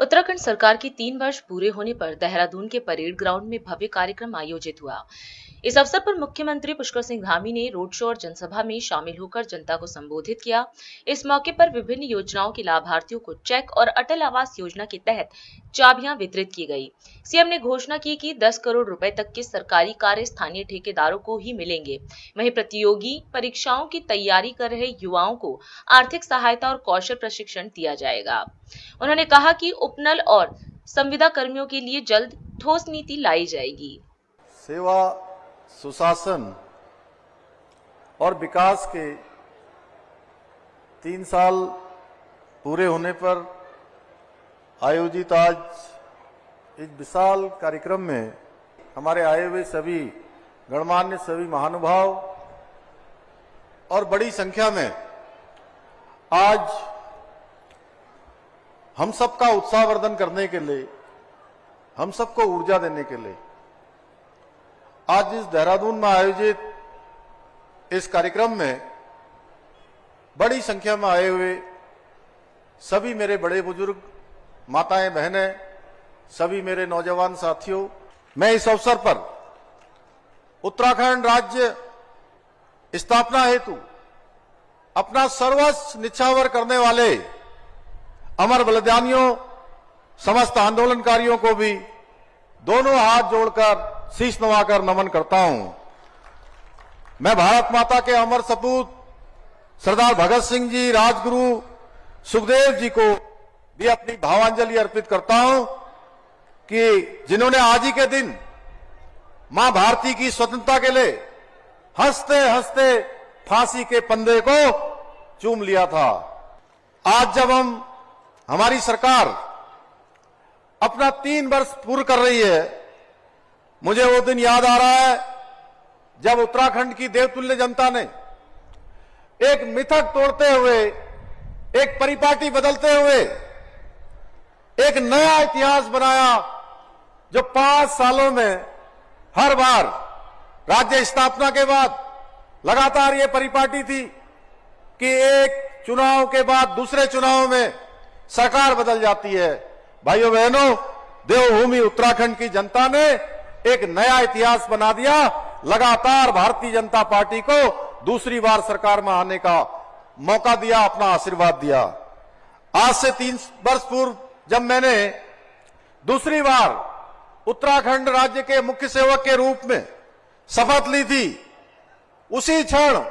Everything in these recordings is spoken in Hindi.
उत्तराखंड सरकार के 3 वर्ष पूरे होने पर देहरादून के परेड ग्राउंड में भव्य कार्यक्रम आयोजित हुआ। इस अवसर पर मुख्यमंत्री पुष्कर सिंह धामी ने रोड शो और जनसभा में शामिल होकर जनता को संबोधित किया। इस मौके पर विभिन्न योजनाओं के लाभार्थियों को चेक और अटल आवास योजना के तहत चाबियां वितरित की गई। सीएम ने घोषणा की कि 10 करोड़ रुपए तक के सरकारी कार्य स्थानीय ठेकेदारों को ही मिलेंगे। वहीं प्रतियोगी परीक्षाओं की तैयारी कर रहे युवाओं को आर्थिक सहायता और कौशल प्रशिक्षण दिया जाएगा। उन्होंने कहा कि उपनल और संविदा कर्मियों के लिए जल्द ठोस नीति लाई जाएगी। सेवा, सुशासन और विकास के 3 साल पूरे होने पर आयोजित आज इस विशाल कार्यक्रम में हमारे आए हुए सभी गणमान्य सभी महानुभाव और बड़ी संख्या में आज हम सबका उत्साहवर्धन करने के लिए, हम सबको ऊर्जा देने के लिए आज इस देहरादून में आयोजित इस कार्यक्रम में बड़ी संख्या में आए हुए सभी मेरे बड़े बुजुर्ग, माताएं, बहनें, सभी मेरे नौजवान साथियों, मैं इस अवसर पर उत्तराखंड राज्य स्थापना हेतु अपना सर्वस्व निछावर करने वाले अमर बलिदानियों, समस्त आंदोलनकारियों को भी दोनों हाथ जोड़कर शीश नवाकर नमन करता हूं। मैं भारत माता के अमर सपूत सरदार भगत सिंह जी, राजगुरु सुखदेव जी को भी अपनी भावांजलि अर्पित करता हूं कि जिन्होंने आज ही के दिन मां भारती की स्वतंत्रता के लिए हंसते हंसते फांसी के फंदे को चूम लिया था। आज जब हमारी सरकार अपना 3 वर्ष पूर्ण कर रही है, मुझे वो दिन याद आ रहा है जब उत्तराखंड की देवतुल्य जनता ने एक मिथक तोड़ते हुए, एक परिपाटी बदलते हुए एक नया इतिहास बनाया, जो 5 सालों में हर बार राज्य स्थापना के बाद लगातार ये परिपाटी थी कि एक चुनाव के बाद दूसरे चुनाव में सरकार बदल जाती है। भाइयों बहनों, देवभूमि उत्तराखंड की जनता ने एक नया इतिहास बना दिया। लगातार भारतीय जनता पार्टी को दूसरी बार सरकार में आने का मौका दिया, अपना आशीर्वाद दिया। आज से 3 वर्ष पूर्व जब मैंने दूसरी बार उत्तराखंड राज्य के मुख्य सेवक के रूप में शपथ ली थी, उसी क्षण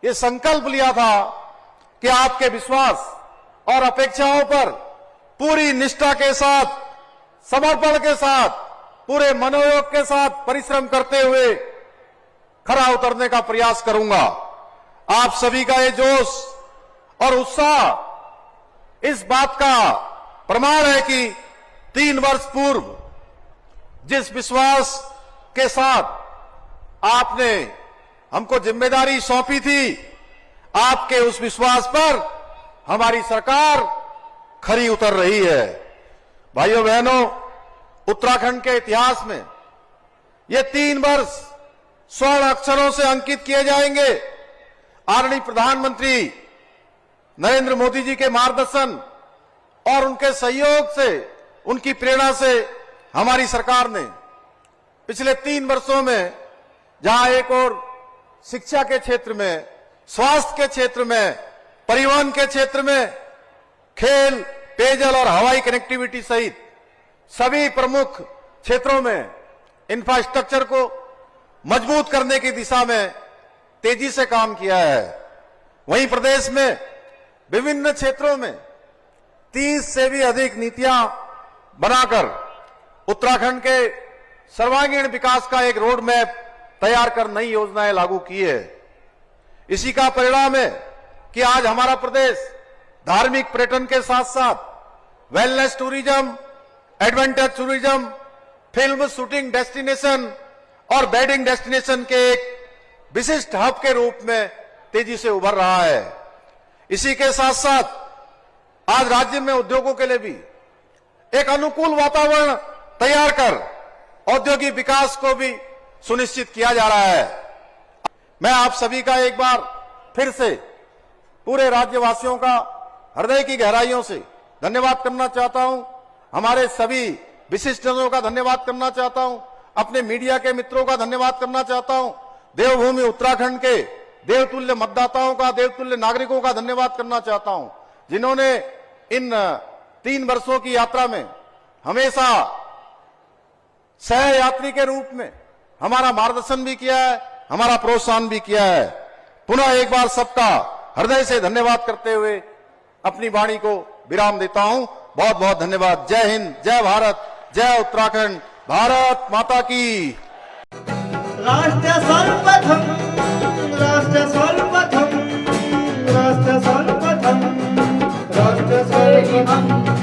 ये संकल्प लिया था कि आपके विश्वास और अपेक्षाओं पर पूरी निष्ठा के साथ, समर्पण के साथ, पूरे मनोयोग के साथ परिश्रम करते हुए खरा उतरने का प्रयास करूंगा। आप सभी का ये जोश और उत्साह इस बात का प्रमाण है कि 3 वर्ष पूर्व जिस विश्वास के साथ आपने हमको जिम्मेदारी सौंपी थी, आपके उस विश्वास पर हमारी सरकार खरी उतर रही है। भाइयों बहनों, उत्तराखंड के इतिहास में ये 3 वर्ष स्वर्ण अक्षरों से अंकित किए जाएंगे। आदरणीय प्रधानमंत्री नरेंद्र मोदी जी के मार्गदर्शन और उनके सहयोग से, उनकी प्रेरणा से हमारी सरकार ने पिछले 3 वर्षों में जहां एक और शिक्षा के क्षेत्र में, स्वास्थ्य के क्षेत्र में, परिवहन के क्षेत्र में, खेल, पेयजल और हवाई कनेक्टिविटी सहित सभी प्रमुख क्षेत्रों में इंफ्रास्ट्रक्चर को मजबूत करने की दिशा में तेजी से काम किया है, वहीं प्रदेश में विभिन्न क्षेत्रों में 30 से भी अधिक नीतियां बनाकर उत्तराखंड के सर्वांगीण विकास का एक रोड मैप तैयार कर नई योजनाएं लागू की है। इसी का परिणाम है कि आज हमारा प्रदेश धार्मिक पर्यटन के साथ साथ wellness tourism, adventure tourism, film shooting destination और वेडिंग डेस्टिनेशन के एक विशिष्ट हब के रूप में तेजी से उभर रहा है। इसी के साथ साथ आज राज्य में उद्योगों के लिए भी एक अनुकूल वातावरण तैयार कर औद्योगिक विकास को भी सुनिश्चित किया जा रहा है। मैं आप सभी का एक बार फिर से पूरे राज्यवासियों का हृदय की गहराइयों से धन्यवाद करना चाहता हूं। हमारे सभी विशिष्टजनों का धन्यवाद करना चाहता हूं, अपने मीडिया के मित्रों का धन्यवाद करना चाहता हूं, देवभूमि उत्तराखंड के देवतुल्य मतदाताओं का, देवतुल्य नागरिकों का धन्यवाद करना चाहता हूं, जिन्होंने इन 3 वर्षों की यात्रा में हमेशा सहयात्री के रूप में हमारा मार्गदर्शन भी किया है, हमारा प्रोत्साहन भी किया है। पुनः एक बार सबका हृदय से धन्यवाद करते हुए अपनी वाणी को विराम देता हूं। बहुत बहुत धन्यवाद। जय हिंद, जय भारत, जय उत्तराखंड, भारत माता की। राष्ट्र सर्वप्रथम, राष्ट्र सर्वप्रथम, राष्ट्र सर्वप्रथम, राष्ट्र सर्वप्रथम।